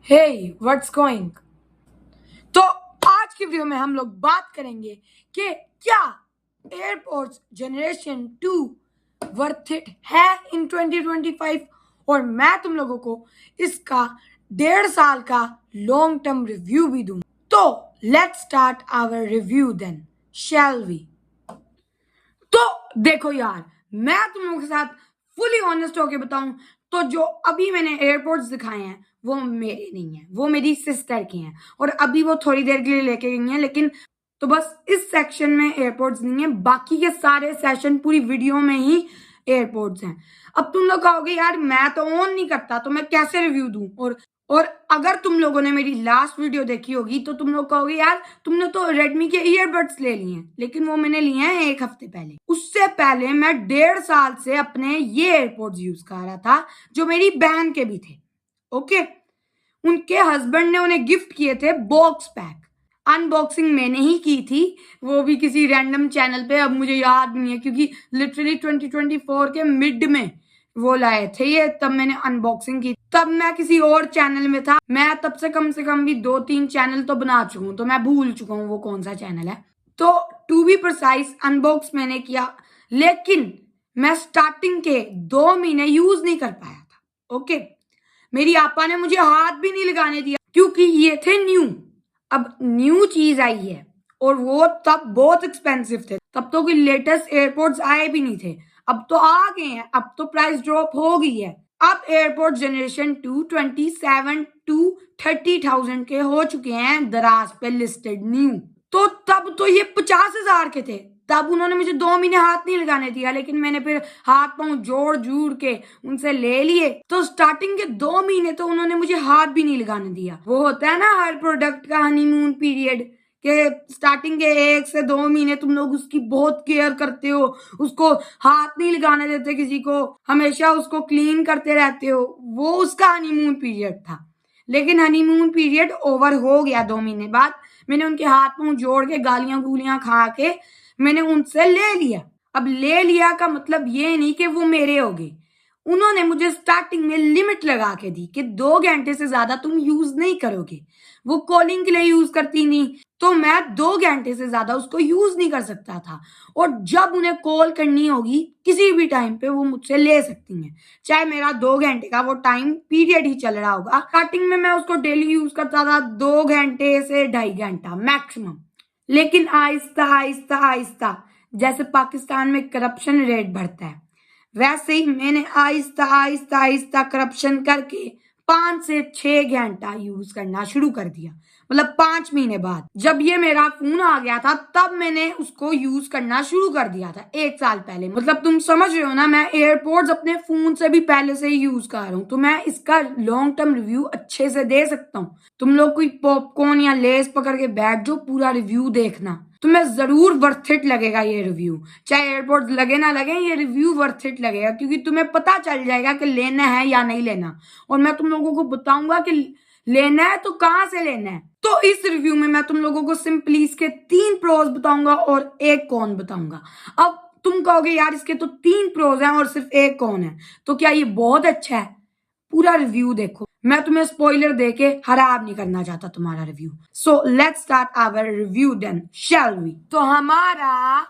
Hey what's going. तो आज की वीडियो में हम लोग बात करेंगे कि क्या एयरपोर्ट्स जनरेशन 2 वर्थ इट है इन 2025। और मैं तुम लोगों को इसका 1.5 साल का लॉन्ग टर्म रिव्यू भी दूंगा। तो let's start our review then, shall we. तो देखो यार, मैं तुम लोगों के साथ फुली ऑनेस्ट होके बताऊं तो जो अभी मैंने एयरपोर्ट्स दिखाए हैं वो मेरे नहीं है, वो मेरी सिस्टर के हैं। और अभी वो थोड़ी देर के लिए लेके गई हैं, लेकिन तो बस इस सेक्शन में एयरपोर्ट्स नहीं है, बाकी के सारे सेशन पूरी वीडियो में ही एयरपोर्ट्स हैं। अब तुम लोग कहोगे यार मैं तो ऑन नहीं करता तो मैं कैसे रिव्यू दूं। और अगर तुम लोगों ने मेरी लास्ट वीडियो देखी होगी तो तुम लोग कहोगे यार तुमने तो रेडमी के ईयरबड्स ले लिए हैं, लेकिन वो मैंने लिए हैं 1 हफ्ते पहले। उससे पहले मैं 1.5 साल से अपने ये एयरपोर्ट्स यूज कर रहा था जो मेरी बहन के भी थे। ओके, उनके हस्बैंड ने उन्हें गिफ्ट किए थे बॉक्स पैक। अनबॉक्सिंग मैंने ही की थी, वो भी किसी रैंडम चैनल पे, अब मुझे याद नहीं है क्योंकि लिटरली 2024 के मिड में वो लाए थे ये, तब मैंने अनबॉक्सिंग की। तब मैं किसी और चैनल में था, मैं तब से कम भी 2-3 चैनल तो बना चुका हूँ, तो मैं भूल चुका हूँ वो कौन सा चैनल है। तो टू बी प्रिसाइज अनबॉक्स मैंने किया, लेकिन मैं स्टार्टिंग के 2 महीने यूज नहीं कर पाया था। ओके, मेरी आपा ने मुझे हाथ भी नहीं लगाने दिया क्योंकि ये थे न्यू। अब न्यू चीज आई है और वो तब बहुत एक्सपेंसिव थे, तब तो कोई लेटेस्ट एयरपोर्ट्स आए भी नहीं थे। अब तो आ गए हैं, अब तो प्राइस ड्रॉप हो गई है। अब एयरपोर्ट जनरेशन 2 27 to 30,000 के हो चुके हैं दराज पे लिस्टेड न्यू। तो तब तो ये 50,000 के थे, तब उन्होंने मुझे 2 महीने हाथ नहीं लगाने दिया, लेकिन मैंने फिर हाथ पांव जोड़ जूड़ के उनसे ले लिए। तो स्टार्टिंग के 2 महीने तो उन्होंने मुझे हाथ भी नहीं लगाने दिया। वो होता है ना हर प्रोडक्ट का हनीमून पीरियड, के स्टार्टिंग के 1 से 2 महीने तुम लोग उसकी बहुत केयर करते हो, उसको हाथ नहीं लगाने देते किसी को, हमेशा उसको क्लीन करते रहते हो। वो उसका हनीमून पीरियड था, लेकिन हनीमून पीरियड ओवर हो गया 2 महीने बाद। मैंने उनके हाथ मुंह जोड़ के गालियां गुलियां खा के मैंने उनसे ले लिया। अब ले लिया का मतलब ये नहीं कि वो मेरे हो गए। उन्होंने मुझे स्टार्टिंग में लिमिट लगा के दी कि 2 घंटे से ज्यादा तुम यूज नहीं करोगे। वो कॉलिंग के लिए यूज करती नहीं, तो मैं 2 घंटे से ज्यादा उसको यूज नहीं कर सकता था। और जब उन्हें कॉल करनी होगी किसी भी टाइम पे वो मुझसे ले सकती हैं, चाहे मेरा 2 घंटे का वो टाइम पीरियड ही चल रहा होगा। स्टार्टिंग में मैं उसको डेली यूज करता था 2 घंटे से 2.5 घंटा मैक्सिमम, लेकिन आहिस्ता आहिस्ता आहिस्ता जैसे पाकिस्तान में करप्शन रेट बढ़ता है, वैसे ही मैंने आहिस्ता आहिस्ता आहिस्ता करप्शन करके 5 से 6 घंटा यूज करना शुरू कर दिया। मतलब 5 महीने बाद जब ये मेरा फोन आ गया था तब मैंने उसको यूज करना शुरू कर दिया था, 1 साल पहले। मतलब तुम समझ रहे हो ना, मैं एयरपोर्ट्स अपने फोन से भी पहले से ही यूज कर रहा हूँ, तो मैं इसका लॉन्ग टर्म रिव्यू अच्छे से दे सकता हूँ। तुम लोग कोई पॉपकॉर्न या लेस पकड़ के बैठ जाओ, पूरा रिव्यू देखना, तुम्हें जरूर वर्थ इट लगेगा ये रिव्यू। चाहे एयरपोर्ट लगे ना लगे, ये रिव्यू वर्थ इट लगेगा क्योंकि तुम्हें पता चल जाएगा कि लेना है या नहीं लेना। और मैं तुम लोगों को बताऊंगा कि लेना है तो कहां से लेना है। तो इस रिव्यू में मैं तुम लोगों को सिंपली इसके 3 प्रोज बताऊंगा और 1 कॉन बताऊंगा। अब तुम कहोगे यार इसके तो 3 प्रोज हैं और सिर्फ 1 कॉन है, तो क्या ये बहुत अच्छा है? पूरा रिव्यू देखो, मैं तुम्हें स्पॉइलर देके खराब नहीं करना चाहता तुम्हारा review. So let's start our review then, shall we. तो हमारा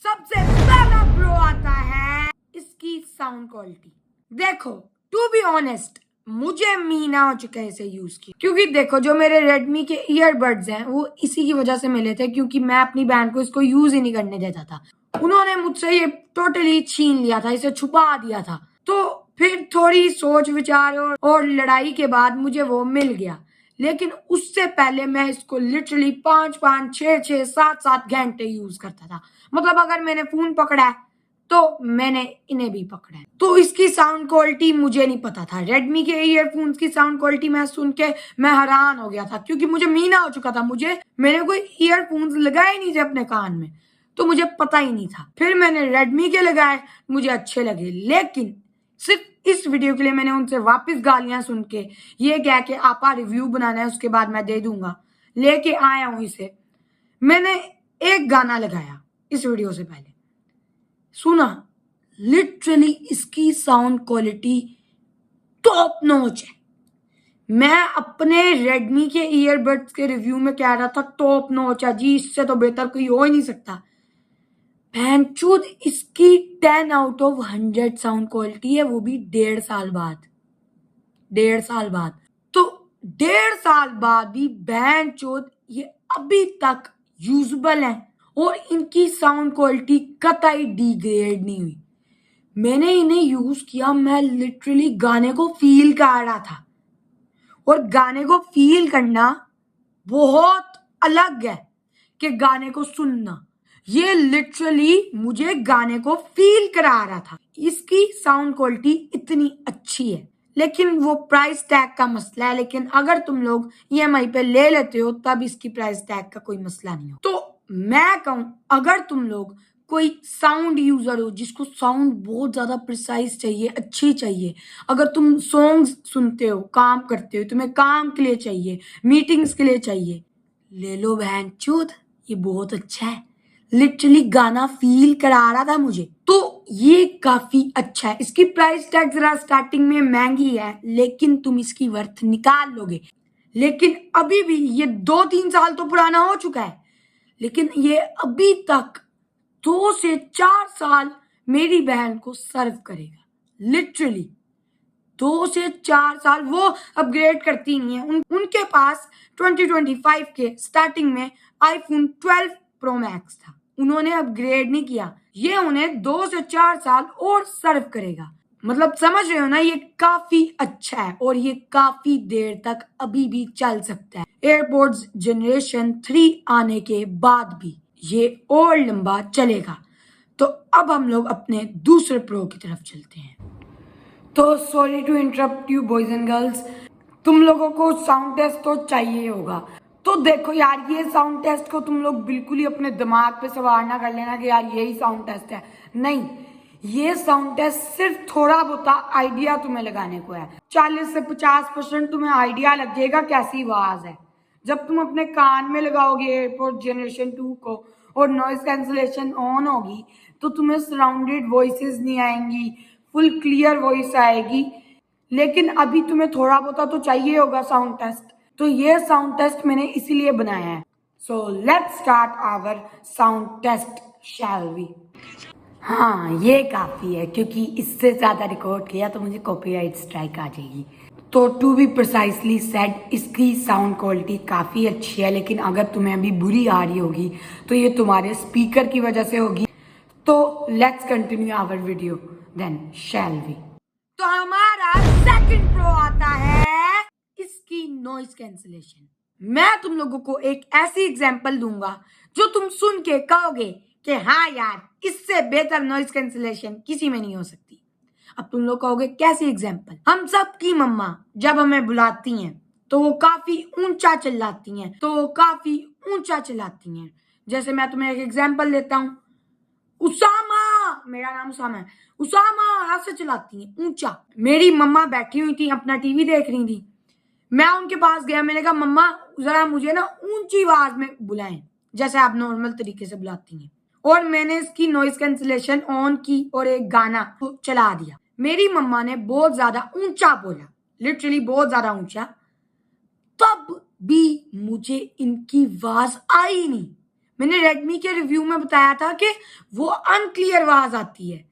सबसे पहला प्रो आता है इसकी साउंड क्वालिटी। देखो, टू बी ऑनेस्ट मुझे महीना हो चुका है इसे यूज किया, क्योंकि देखो जो मेरे रेडमी के ईयरबड्स हैं वो इसी की वजह से मिले थे, क्योंकि मैं अपनी बहन को इसको यूज ही नहीं करने देता था। उन्होंने मुझसे ये टोटली छीन लिया था, इसे छुपा दिया था। तो फिर थोड़ी सोच विचार और लड़ाई के बाद मुझे वो मिल गया, लेकिन उससे पहले मैं इसको लिटरली 5-5 6-6 7-7 घंटे यूज करता था। मतलब अगर मैंने फोन पकड़ा है तो मैंने इन्हें भी पकड़ा है। तो इसकी साउंड क्वालिटी मुझे नहीं पता था। रेडमी के ईयरफोन्स की साउंड क्वालिटी मैं सुन के मैं हैरान हो गया था, क्योंकि मुझे महीना हो चुका था, मैंने कोई ईयरफोन्स लगाए नहीं थे अपने कान में, तो मुझे पता ही नहीं था। फिर मैंने रेडमी के लगाए, मुझे अच्छे लगे, लेकिन सिर्फ इस वीडियो के लिए मैंने उनसे वापस गालियां सुन के ये कह के आपा रिव्यू बनाना है उसके बाद मैं दे दूंगा, लेके आया हूं इसे। मैंने एक गाना लगाया इस वीडियो से पहले, सुना, लिटरली इसकी साउंड क्वालिटी टॉप नॉच है। मैं अपने रेडमी के ईयरबड्स के रिव्यू में कह रहा था टॉप नॉच है जी, इससे तो बेहतर कोई हो ही नहीं सकता। भैंचोद इसकी 10 आउट ऑफ 100 साउंड क्वालिटी है, वो भी 1.5 साल बाद। 1.5 साल बाद तो 1.5 साल बाद भी भैंचोद ये अभी तक यूजेबल है और इनकी साउंड क्वालिटी कतई डिग्रेड नहीं हुई। मैंने इन्हें यूज किया, मैं लिटरली गाने को फील कर रहा था, और गाने को फील करना बहुत अलग है कि गाने को सुनना। ये लिटरली मुझे गाने को फील करा रहा था। इसकी साउंड क्वालिटी इतनी अच्छी है, लेकिन वो प्राइस टैग का मसला है। लेकिन अगर तुम लोग EMI पे ले लेते हो तब इसकी प्राइस टैग का कोई मसला नहीं हो। तो मैं कहूं, अगर तुम लोग कोई साउंड यूजर हो जिसको साउंड बहुत ज्यादा प्रिसाइज चाहिए, अच्छी चाहिए, अगर तुम सॉन्ग्स सुनते हो, काम करते हो, तुम्हें काम के लिए चाहिए, मीटिंग्स के लिए चाहिए, ले लो बहन चूत, ये बहुत अच्छा है। लिटरली गाना फील करा रहा था मुझे, तो ये काफी अच्छा है। इसकी प्राइस टैग जरा स्टार्टिंग में महंगी है, लेकिन तुम इसकी वर्थ निकाल लोगे। लेकिन अभी भी ये 2-3 साल तो पुराना हो चुका है, लेकिन ये अभी तक 2 से 4 साल मेरी बहन को सर्व करेगा। लिटरली 2 से 4 साल वो अपग्रेड करती नहीं है। उनके पास 2025 के स्टार्टिंग में iPhone 12 Pro Max था, उन्होंने अपग्रेड नहीं किया। ये उन्हें 2 से 4 साल और सर्व करेगा। मतलब समझ रहे हो ना, ये काफी अच्छा है और ये काफी देर तक अभी भी चल सकता है। एयरपोर्ट्स जनरेशन 3 आने के बाद भी ये और लंबा चलेगा। तो अब हम लोग अपने दूसरे प्रो की तरफ चलते हैं। तो sorry to interrupt you boys and girls, तुम लोगों को साउंड टेस्ट तो चाहिए होगा। तो देखो यार, ये साउंड टेस्ट को तुम लोग बिल्कुल ही अपने दिमाग पे सवार ना कर लेना कि यार यही साउंड टेस्ट है। नहीं, ये साउंड टेस्ट सिर्फ थोड़ा बहुत आइडिया तुम्हें लगाने को है। 40 से 50% तुम्हें आइडिया लगेगा कैसी आवाज है। जब तुम अपने कान में लगाओगे एयरपोर्ट जनरेशन 2 को और नॉइज कैंसलेशन ऑन होगी, तो तुम्हें सराउंडेड वॉइसेस नहीं आएंगी, फुल क्लियर वॉइस आएगी। लेकिन अभी तुम्हें थोड़ा बहुत तो चाहिए होगा साउंड टेस्ट, तो ये साउंड टेस्ट मैंने इसीलिए बनाया है। So let's start our sound test, shall we. हाँ, ये काफी है, क्योंकि इससे ज्यादा रिकॉर्ड किया तो मुझे कॉपीराइट स्ट्राइक आ जाएगी। तो टू बी प्रिसाइसली सेड, इसकी साउंड क्वालिटी काफी अच्छी है, लेकिन अगर तुम्हें अभी बुरी आ रही होगी तो ये तुम्हारे स्पीकर की वजह से होगी। तो let's continue our video then, shall we. तो हमारा सेकंड प्रो आता है इसकी नॉइज कैंसलेशन। मैं तुम लोगों को एक ऐसी एग्जांपल दूंगा जो तुम सुन के कहोगे कि हाँ यार, इससे बेहतर नॉइज कैंसलेशन किसी में नहीं हो सकती। अब तुम लोग कहोगे कैसी एग्जांपल? हम सबकी मम्मा जब हमें बुलाती हैं तो वो काफी ऊंचा चिल्लाती हैं, जैसे मैं तुम्हें एक एग्जांपल देता हूँ। उसामा, मेरा नाम उसामा है, उसामा ऐसे चिल्लाती हैं ऊंचा। मेरी मम्मा बैठी हुई थी, अपना टीवी देख रही थी। मैं उनके पास गया, मैंने कहा मम्मा जरा मुझे ना ऊंची आवाज में बुलाएं, जैसे आप नॉर्मल तरीके से बुलाती हैं। और मैंने इसकी नॉइज कैंसलेशन ऑन की और एक गाना चला दिया। मेरी मम्मा ने बहुत ज्यादा ऊंचा बोला, लिटरली बहुत ज्यादा ऊंचा, तब भी मुझे इनकी आवाज आई नहीं। मैंने रेडमी के रिव्यू में बताया था कि वो अनक्लियर आवाज आती है,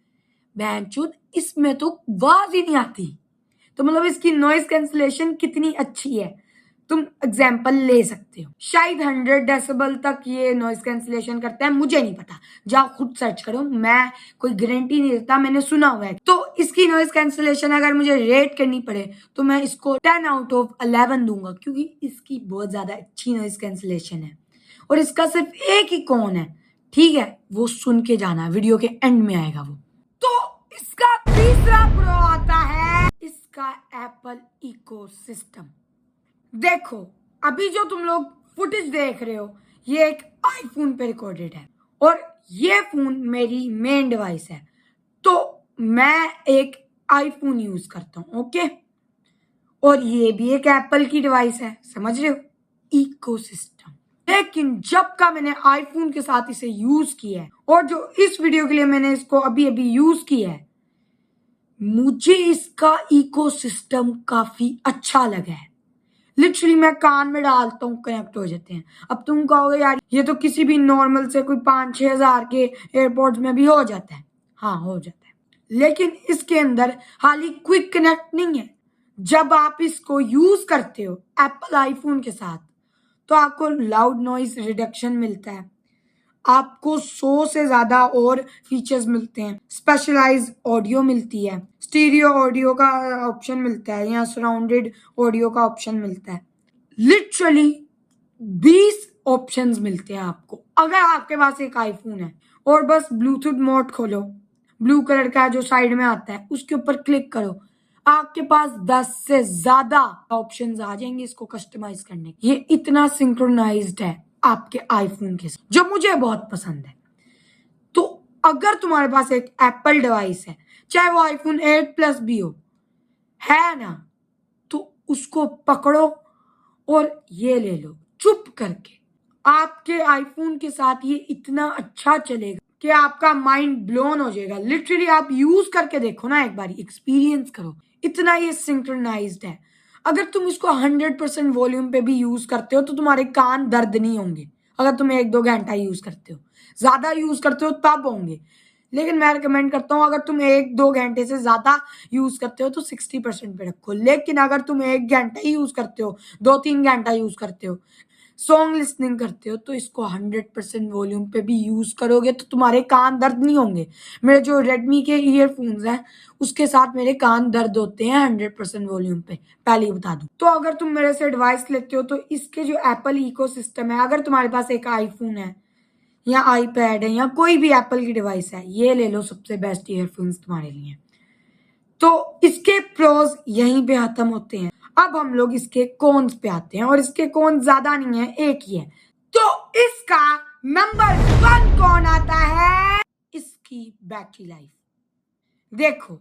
बहनचोद इसमें तो आवाज ही नहीं आती। तो मतलब इसकी नॉइज कैंसलेशन कितनी अच्छी है, तुम एग्जाम्पल ले सकते हो। शायद 100 डेसिबल तक ये नॉइज कैंसलेशन करता है, मुझे नहीं पता, जाओ खुद सर्च करो, मैं कोई गारंटी नहीं देता, मैंने सुना हुआ है। तो इसकी नॉइज कैंसलेशन अगर मुझे रेट करनी पड़े तो मैं इसको 10 आउट ऑफ 11 दूंगा, क्योंकि इसकी बहुत ज्यादा अच्छी नॉइज कैंसलेशन है। और इसका सिर्फ एक ही कौन है, ठीक है, वो सुन के जाना, वीडियो के एंड में आएगा वो। तो इसका तीसरा प्रो आता है इसका एप्पल इकोसिस्टम। देखो, अभी जो तुम लोग फुटेज देख रहे हो ये एक आईफोन पे रिकॉर्डेड है और ये फोन मेरी मेन डिवाइस है। तो मैं एक आईफोन यूज करता हूं, ओके, और ये भी एक एप्पल की डिवाइस है, समझ रहे हो, इकोसिस्टम। लेकिन जब का मैंने आईफोन के साथ इसे यूज किया है और जो इस वीडियो के लिए मैंने इसको अभी अभी यूज किया है, मुझे इसका इकोसिस्टम काफी अच्छा लगा है। लिटरली मैं कान में डालता हूँ कनेक्ट हो जाते हैं। अब तुम कहोगे यार ये तो किसी भी नॉर्मल से कोई 5-6 हजार के एयरपोर्ट्स में भी हो जाता है। हाँ हो जाता है, लेकिन इसके अंदर हाली क्विक कनेक्ट नहीं है। जब आप इसको यूज करते हो एप्पल आईफोन के साथ तो आपको लाउड नॉइज रिडक्शन मिलता है, आपको 100 से ज्यादा और फीचर्स मिलते हैं, स्पेशलाइज्ड ऑडियो मिलती है, स्टीरियो ऑडियो का ऑप्शन मिलता है या सराउंडेड ऑडियो का ऑप्शन मिलता है। लिटरली 20 ऑप्शंस मिलते हैं आपको अगर आपके पास एक आईफोन है और बस ब्लूटूथ मोड खोलो, ब्लू कलर का जो साइड में आता है उसके ऊपर क्लिक करो, आपके पास 10 से ज्यादा ऑप्शंस आ जाएंगे इसको कस्टमाइज करने के। ये इतना सिंक्रोनाइज्ड है आपके आईफोन के साथ, जो मुझे बहुत पसंद है। तो अगर तुम्हारे पास एक एप्पल डिवाइस है, चाहे वो आईफोन 8 प्लस भी हो, है ना, तो उसको पकड़ो और ये ले लो चुप करके। आपके आईफोन के साथ ये इतना अच्छा चलेगा कि आपका माइंड ब्लोन हो जाएगा। लिटरली आप यूज करके देखो ना, एक बार एक्सपीरियंस करो, इतना ये सिंक्रोनाइज्ड है। अगर तुम इसको 100% वॉल्यूम पे भी यूज करते हो तो तुम्हारे कान दर्द नहीं होंगे। अगर तुम 1-2 घंटा यूज करते हो, ज्यादा यूज करते हो तब होंगे, लेकिन मैं रिकमेंड करता हूँ अगर तुम 1-2 घंटे से ज्यादा यूज करते हो तो 60% पे रखो। लेकिन अगर तुम 1 घंटा ही यूज करते हो, 2-3 घंटा यूज करते हो, सॉन्ग लिसनिंग करते हो, तो इसको 100% वॉल्यूम पे भी यूज करोगे तो तुम्हारे कान दर्द नहीं होंगे। मेरे जो रेडमी के ईयरफोन्स हैं उसके साथ मेरे कान दर्द होते हैं 100% वॉल्यूम पे, पहले ही बता दूं। तो अगर तुम मेरे से एडवाइस लेते हो तो इसके जो एप्पल इकोसिस्टम है, अगर तुम्हारे पास एक आईफोन है या आईपैड है या कोई भी एप्पल की डिवाइस है, ये ले लो सबसे बेस्ट ईयरफोन्स तुम्हारे लिए। तो इसके प्रोज यहीं पे खत्म होते हैं। अब हम लोग इसके कॉन्स पे आते हैं, और इसके कॉन्स ज्यादा नहीं है, एक ही है। तो इसका नंबर 1 कौन आता है? इसकी बैटरी लाइफ। देखो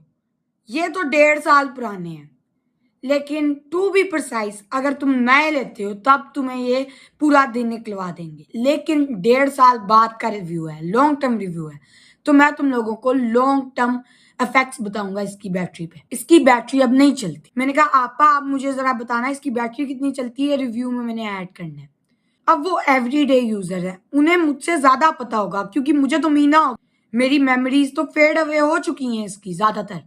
ये तो 1.5 साल पुराने हैं, लेकिन टू बी प्रिसाइज अगर तुम नए लेते हो तब तुम्हें ये पूरा दिन निकलवा देंगे। लेकिन 1.5 साल बाद का रिव्यू है, लॉन्ग टर्म रिव्यू है, तो मैं तुम लोगों को लॉन्ग टर्म इफेक्ट्स बताऊंगा इसकी बैटरी पे। इसकी बैटरी अब नहीं चलती। मैंने कहा आपा आप मुझे जरा बताना इसकी बैटरी कितनी चलती है, रिव्यू में मैंने ऐड करना है। अब वो एवरीडे यूजर है, उन्हें मुझसे ज्यादा पता होगा, क्योंकि मुझे तो महीना हो, मेरी मेमोरीज तो फेड अवे हो चुकी हैं इसकी ज्यादातर।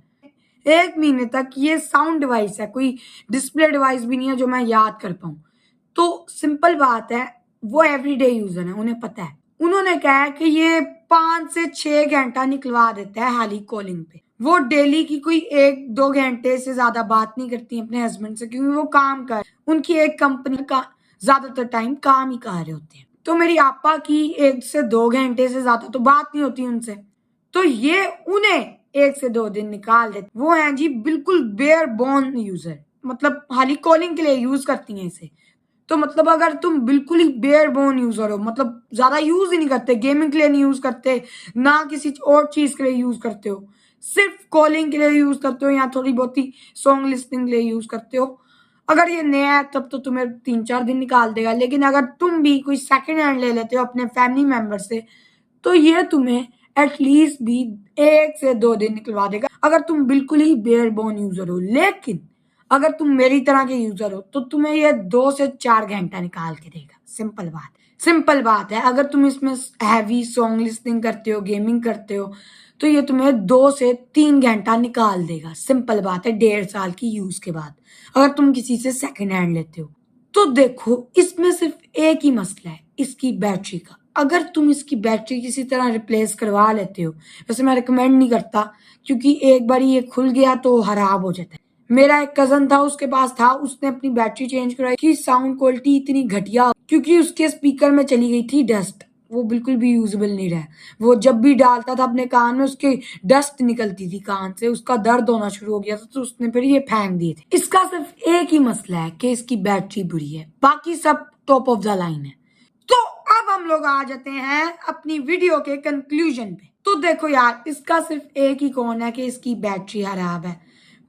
1 महीने तक ये साउंड डिवाइस है, कोई डिस्प्ले डिवाइस भी नहीं है जो मैं याद कर पाऊं। तो सिंपल बात है, वो एवरीडे यूजर है, उन्हें पता है। उन्होंने कहा है कि ये 5 से 6 घंटा निकलवा देता है हाली कॉलिंग पे। वो डेली की कोई 1-2 घंटे से ज्यादा बात नहीं करती अपने हस्बैंड से, क्योंकि वो काम कर, उनकी एक कंपनी का ज्यादातर टाइम काम ही कर रहे होते हैं। तो मेरी आपा की 1 से 2 घंटे से ज्यादा तो बात नहीं होती उनसे, तो ये उन्हें 1 से 2 दिन निकाल देते। वो हैं जी बिल्कुल बेयर बोन यूजर, मतलब खाली कॉलिंग के लिए यूज करती हैं इसे। तो मतलब अगर तुम बिल्कुल ही बेयर बोन यूजर हो, मतलब ज्यादा यूज ही नहीं करते, गेमिंग के लिए नहीं यूज करते, ना किसी और चीज के लिए यूज करते हो, सिर्फ कॉलिंग के लिए यूज करते हो या थोड़ी बहुत ही सॉन्ग लिसनिंग के लिए यूज करते हो, अगर ये नया है तब तो तुम्हें 3-4 दिन निकाल देगा। लेकिन अगर तुम भी कोई सेकेंड हैंड ले लेते हो अपने फैमिली मेंबर से, तो ये तुम्हें एटलीस्ट भी 1 से 2 दिन निकलवा देगा, अगर तुम बिल्कुल ही बेयर बोन यूजर हो। लेकिन अगर तुम मेरी तरह के यूजर हो तो तुम्हें ये 2 से 4 घंटा निकाल के देगा। सिंपल बात है। अगर तुम इसमें हैवी सॉन्ग लिसनिंग करते हो, गेमिंग करते हो, तो ये तुम्हें 2 से 3 घंटा निकाल देगा। सिंपल बात है, 1.5 साल की यूज के बाद अगर तुम किसी से सेकेंड हैंड लेते हो। तो देखो इसमें सिर्फ एक ही मसला है, इसकी बैटरी का। अगर तुम इसकी बैटरी किसी तरह रिप्लेस करवा लेते हो, वैसे मैं रिकमेंड नहीं करता, क्योंकि एक बार ये खुल गया तो खराब हो जाता है। मेरा एक कजन था, उसके पास था, उसने अपनी बैटरी चेंज करवाई कि साउंड क्वालिटी इतनी घटिया, क्योंकि उसके स्पीकर में चली गई थी डस्ट, वो बिल्कुल भी यूजेबल नहीं रहा। वो जब भी डालता था अपने कान में उसके डस्ट निकलती थी कान से, उसका दर्द होना शुरू हो गया था, तो उसने फिर ये फेंक दिए थे। इसका सिर्फ एक ही मसला है कि इसकी बैटरी बुरी है, बाकी सब टॉप ऑफ द लाइन है। तो अब हम लोग आ जाते हैं अपनी वीडियो के कंक्लूजन पे। तो देखो यार, इसका सिर्फ एक ही कौन है कि इसकी बैटरी खराब है,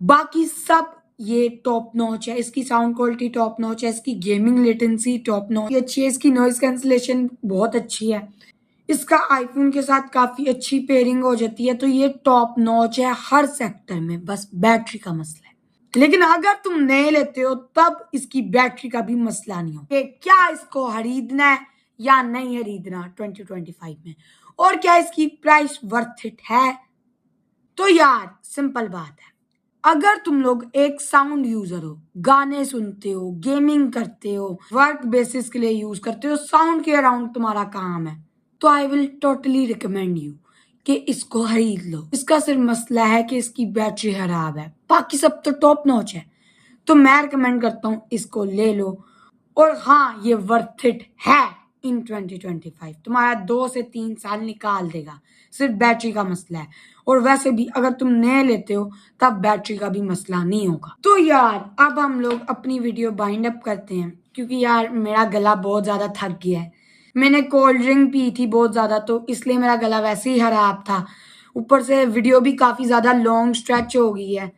बाकी सब ये टॉप नॉच है। इसकी साउंड क्वालिटी टॉप नॉच है, इसकी गेमिंग लेटेंसी टॉप नॉच अच्छी है, इसकी नॉइज कैंसलेशन बहुत अच्छी है, इसका आईफोन के साथ काफी अच्छी पेयरिंग हो जाती है। तो ये टॉप नॉच है हर सेक्टर में, बस बैटरी का मसला है। लेकिन अगर तुम नए लेते हो तब इसकी बैटरी का भी मसला नहीं हो कि क्या इसको खरीदना है या नहीं खरीदना 2025 में, और क्या इसकी प्राइस वर्थ इट है। तो यार सिंपल बात है, अगर तुम लोग एक साउंड यूजर हो, गाने सुनते हो, गेमिंग करते हो, वर्क बेसिस के लिए यूज करते हो, साउंड के अराउंड तुम्हारा काम है, तो I will totally recommend you कि इसको खरीद लो। इसका सिर्फ मसला है कि इसकी बैटरी खराब है, बाकी सब तो टॉप नॉच है। तो मैं रिकमेंड करता हूँ इसको ले लो। और हाँ, ये वर्थ इट है इन 2025, तुम्हारा 2 से 3 साल निकाल देगा, सिर्फ बैटरी का मसला है। और वैसे भी अगर तुम नए लेते हो तब बैटरी का भी मसला नहीं होगा। तो यार अब हम लोग अपनी वीडियो बाइंड अप करते हैं, क्योंकि यार मेरा गला बहुत ज्यादा थक गया है। मैंने कोल्ड ड्रिंक पी थी बहुत ज्यादा, तो इसलिए मेरा गला वैसे ही खराब था। ऊपर से वीडियो भी काफी ज्यादा लॉन्ग स्ट्रेच हो गई है।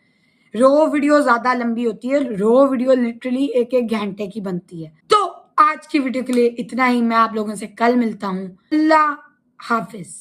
रो वीडियो ज्यादा लंबी होती है, रो वीडियो लिटरली 1-1 घंटे की बनती है। तो आज की वीडियो के लिए इतना ही। मैं आप लोगों से कल मिलता हूँ। अल्लाह हाफिज।